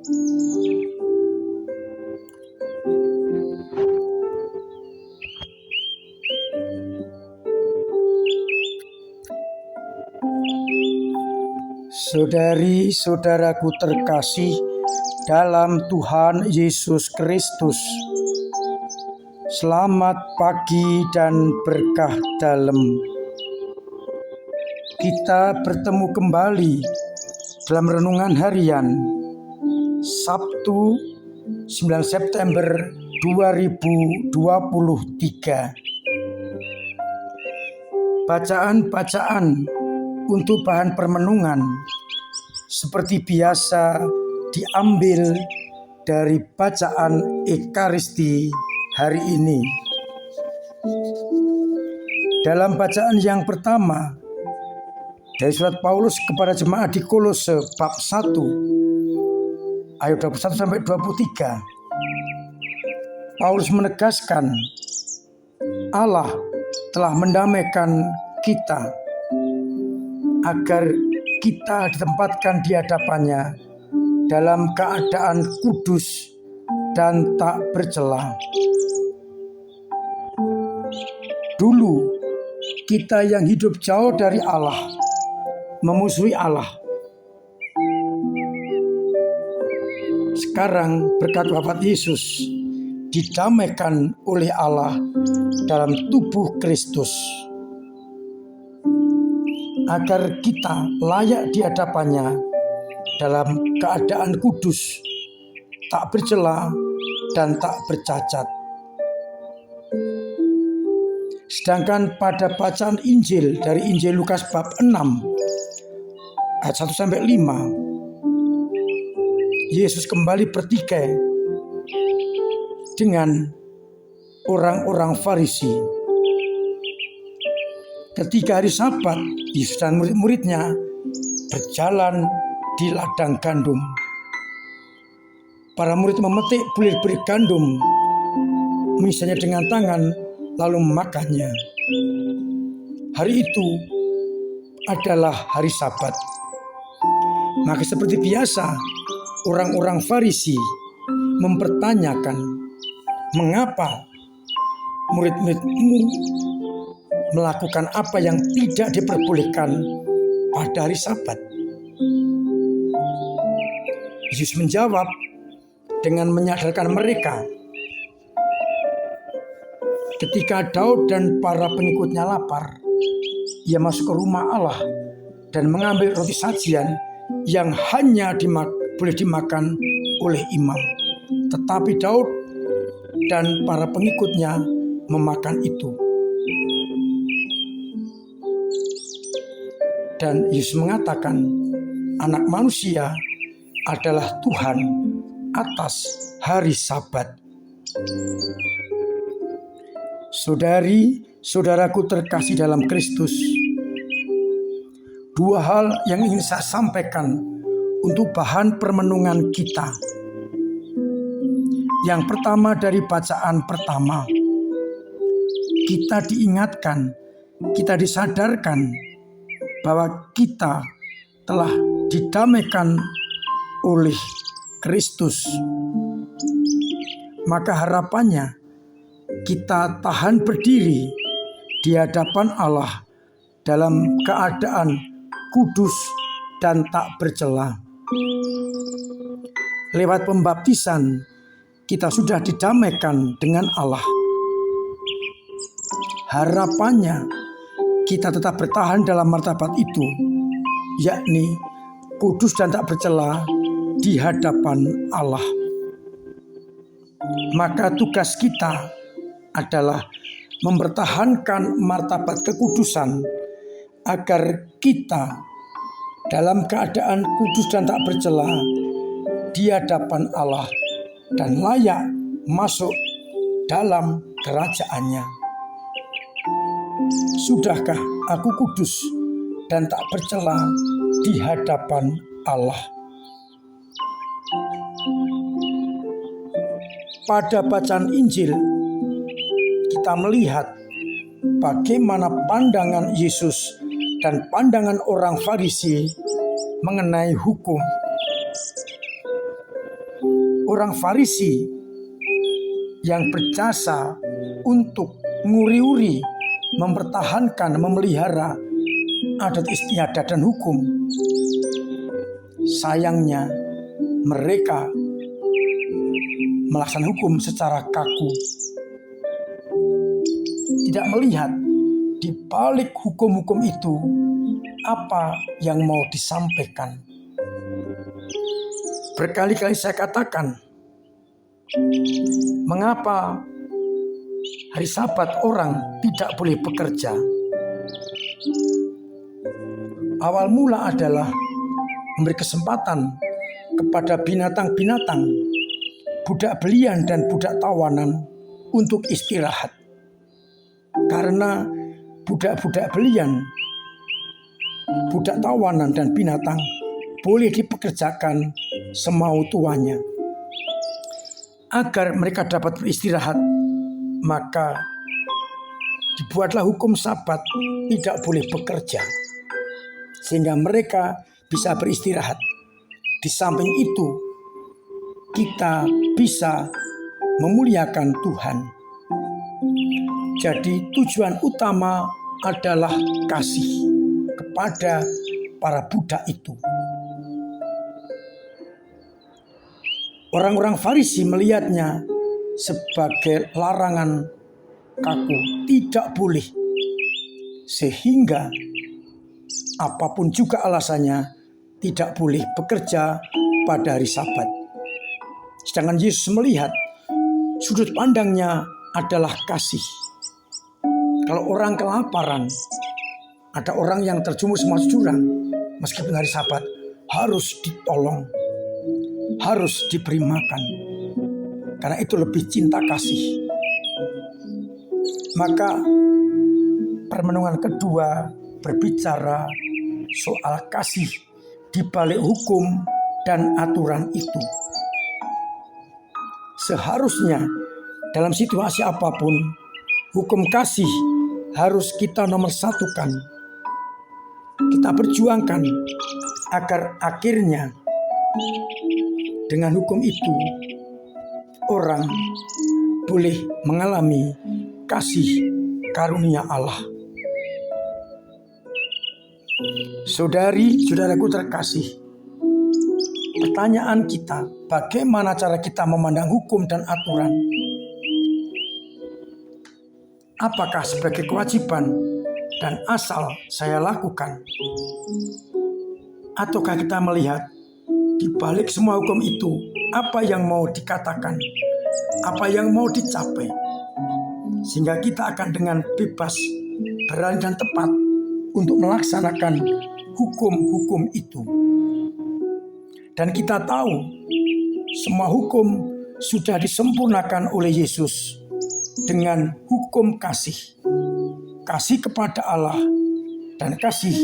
Saudari-saudaraku terkasih dalam Tuhan Yesus Kristus, selamat pagi dan berkah dalam. Kita bertemu kembali dalam renungan harian Sabtu 9 September 2023. Bacaan-bacaan untuk bahan permenungan seperti biasa diambil dari bacaan Ekaristi hari ini. Dalam bacaan yang pertama dari surat Paulus kepada jemaat di Kolose bab 1 ayat 21 sampai 23, Paulus menegaskan Allah telah mendamaikan kita agar kita ditempatkan di hadapannya dalam keadaan kudus dan tak bercela. Dulu kita yang hidup jauh dari Allah, memusuhi Allah. Sekarang berkat wafat Yesus didamaikan oleh Allah dalam tubuh Kristus, agar kita layak di hadapannya dalam keadaan kudus, tak bercela dan tak bercacat. Sedangkan pada bacaan Injil dari Injil Lukas bab 6 ayat 1 sampai 5, Yesus kembali bertikai dengan orang-orang Farisi. Ketika hari Sabat, Yesus dan murid-muridnya berjalan di ladang gandum. Para murid memetik bulir-bulir gandum, misalnya dengan tangan, lalu memakannya. Hari itu adalah hari Sabat. Maka seperti biasa, orang-orang Farisi mempertanyakan, mengapa murid-muridmu melakukan apa yang tidak diperbolehkan pada hari Sabat? Yesus menjawab dengan menyadarkan mereka, ketika Daud dan para pengikutnya lapar, ia masuk ke rumah Allah dan mengambil roti sajian yang hanya boleh dimakan oleh imam. Tetapi Daud dan para pengikutnya memakan itu. Dan Yesus mengatakan, Anak Manusia adalah Tuhan atas hari Sabat. Saudari-saudaraku terkasih dalam Kristus, dua hal yang ingin saya sampaikan untuk bahan permenungan kita. Yang pertama, dari bacaan pertama, kita diingatkan, kita disadarkan bahwa kita telah didamaikan oleh Kristus. Maka harapannya kita tahan berdiri di hadapan Allah dalam keadaan kudus dan tak bercela. Lewat pembaptisan kita sudah didamaikan dengan Allah. Harapannya kita tetap bertahan dalam martabat itu, yakni kudus dan tak bercela di hadapan Allah. Maka tugas kita adalah mempertahankan martabat kekudusan agar kita dalam keadaan kudus dan tak bercela di hadapan Allah dan layak masuk dalam kerajaannya. Sudahkah aku kudus dan tak bercela di hadapan Allah? Pada bacaan Injil, kita melihat bagaimana pandangan Yesus dan pandangan orang Farisi mengenai hukum. orang Farisi yang berjasa untuk nguri-uri, mempertahankan, memelihara adat istiadat dan hukum. Sayangnya mereka melaksanakan hukum secara kaku, tidak melihat di balik hukum-hukum itu apa yang mau disampaikan. Berkali-kali saya katakan, mengapa hari Sabat orang tidak boleh bekerja? Awal mula adalah memberi kesempatan kepada binatang-binatang, budak belian dan budak tawanan untuk istirahat. Karena budak-budak belian, budak tawanan dan binatang boleh dipekerjakan semau tuanya. Agar mereka dapat beristirahat, maka dibuatlah hukum Sabat tidak boleh bekerja, sehingga mereka bisa beristirahat. Di samping itu, kita bisa memuliakan Tuhan. Jadi tujuan utama adalah kasih kepada para budak itu. Orang-orang Farisi melihatnya sebagai larangan kaku, tidak boleh. Sehingga apapun juga alasannya, tidak boleh bekerja pada hari Sabat. Sedangkan Yesus melihat sudut pandangnya adalah kasih. Kalau orang kelaparan, ada orang yang terjumus masuk jurang, meskipun hari Sabat harus ditolong, harus diberi makan. Karena itu lebih cinta kasih. Maka permenungan kedua berbicara soal kasih di balik hukum dan aturan itu. Seharusnya dalam situasi apapun, hukum kasih harus kita nomor satukan. Kita perjuangkan agar akhirnya dengan hukum itu orang boleh mengalami kasih karunia Allah. Saudari-saudaraku terkasih, pertanyaan kita, bagaimana cara kita memandang hukum dan aturan? Apakah sebagai kewajiban dan asal saya lakukan? Ataukah kita melihat di balik semua hukum itu, apa yang mau dikatakan, apa yang mau dicapai, sehingga kita akan dengan bebas, berani dan tepat untuk melaksanakan hukum-hukum itu. Dan kita tahu semua hukum sudah disempurnakan oleh Yesus dengan hukum kasih. Kasih kepada Allah dan kasih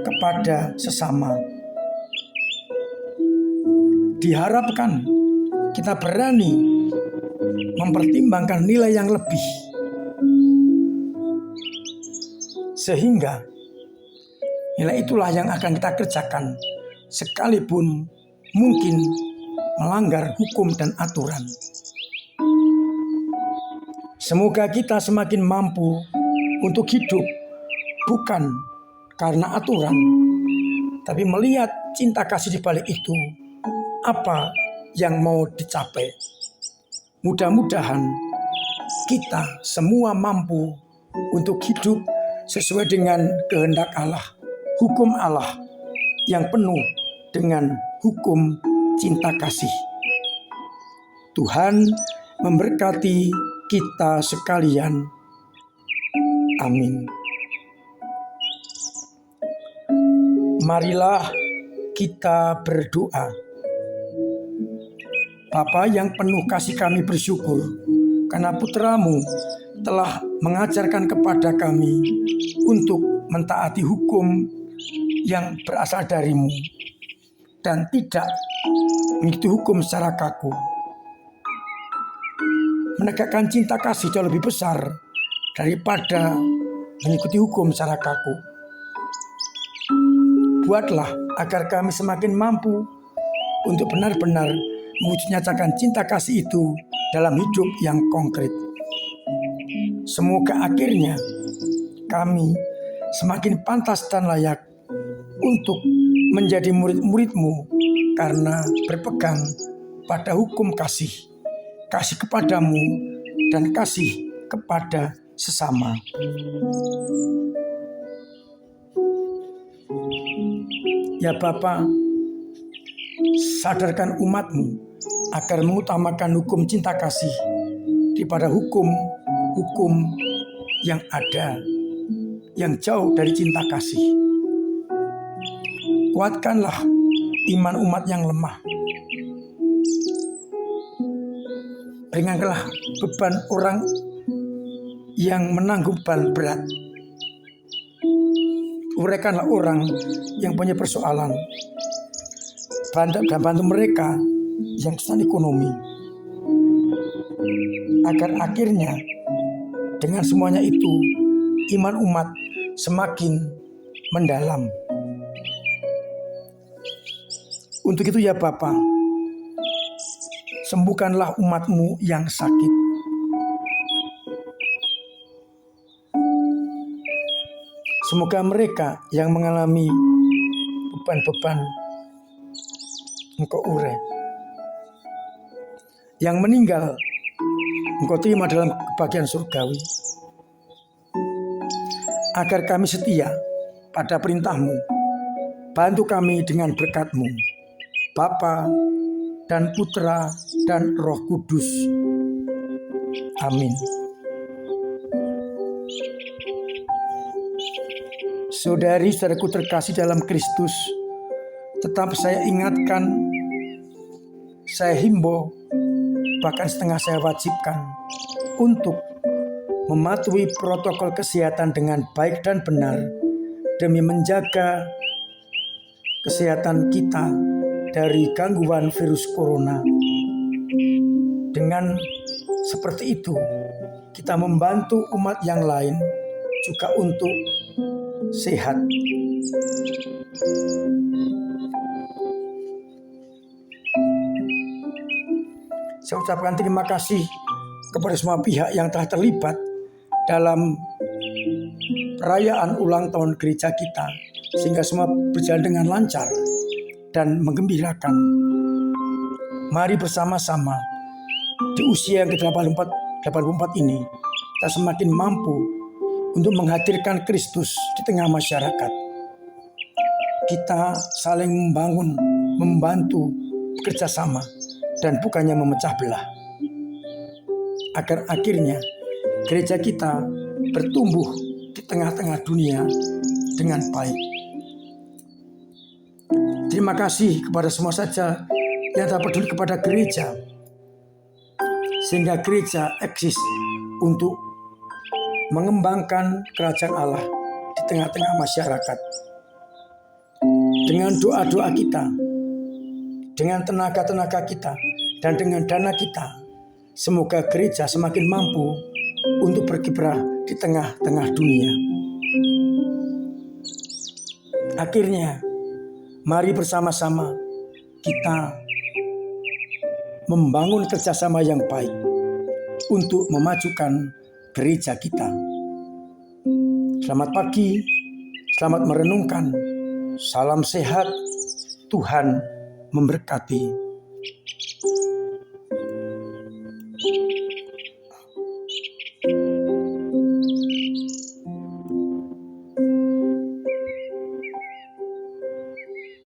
kepada sesama. Diharapkan kita berani mempertimbangkan nilai yang lebih, sehingga nilai itulah yang akan kita kerjakan sekalipun mungkin melanggar hukum dan aturan. Semoga kita semakin mampu untuk hidup bukan karena aturan, tapi melihat cinta kasih di balik itu, apa yang mau dicapai. Mudah-mudahan kita semua mampu untuk hidup sesuai dengan kehendak Allah, hukum Allah yang penuh dengan hukum cinta kasih. Tuhan memberkati kita sekalian. Amin. Marilah kita berdoa. Bapa yang penuh kasih, kami bersyukur karena putra-Mu telah mengajarkan kepada kami untuk mentaati hukum yang berasal dari-Mu dan tidak mengikuti hukum secara kaku. Menegakkan cinta kasih jauh lebih besar daripada mengikuti hukum secara kaku. Buatlah agar kami semakin mampu untuk benar-benar mewujud nyatakan cinta kasih itu dalam hidup yang konkret. Semoga akhirnya kami semakin pantas dan layak untuk menjadi murid-murid-Mu karena berpegang pada hukum kasih, kasih kepadamu dan kasih kepada sesama. Ya Bapa, sadarkan umat-Mu agar mengutamakan hukum cinta kasih daripada hukum yang ada, yang jauh dari cinta kasih. Kuatkanlah iman umat yang lemah. Ringankanlah beban orang yang menanggung beban berat. Uraikanlah orang yang punya persoalan. Bantu mereka yang kesulitan ekonomi. Agar akhirnya dengan semuanya itu iman umat semakin mendalam. Untuk itu ya Bapa, sembuhkanlah umat-Mu yang sakit. Semoga mereka yang mengalami beban-beban Engkau urai. Yang meninggal Engkau terima dalam kebahagiaan surgawi. Agar kami setia pada perintah-Mu. Bantu kami dengan berkat-Mu, Bapa dan Putra dan Roh Kudus. Amin. Saudari-saudaraku terkasih dalam Kristus, tetap saya ingatkan, saya himbau, bahkan setengah saya wajibkan untuk mematuhi protokol kesehatan dengan baik dan benar demi menjaga kesehatan kita dari gangguan virus corona. Dengan seperti itu, kita membantu umat yang lain juga untuk sehat. Saya ucapkan terima kasih kepada semua pihak yang telah terlibat dalam perayaan ulang tahun gereja kita, sehingga semua berjalan dengan lancar dan menggembirakan. Mari bersama-sama di usia yang ke-84 ini kita semakin mampu untuk menghadirkan Kristus di tengah masyarakat. Kita saling membangun, membantu, bekerja sama, dan bukannya memecah belah. Agar akhirnya gereja kita bertumbuh di tengah-tengah dunia dengan baik. Terima kasih kepada semua saja yang telah peduli kepada gereja, sehingga gereja eksis untuk mengembangkan kerajaan Allah di tengah-tengah masyarakat. Dengan doa-doa kita, dengan tenaga-tenaga kita, dan dengan dana kita, semoga gereja semakin mampu untuk berkiprah di tengah-tengah dunia. Akhirnya, mari bersama-sama kita membangun kerjasama yang baik untuk memajukan gereja kita. Selamat pagi, selamat merenungkan. Salam sehat, Tuhan memberkati.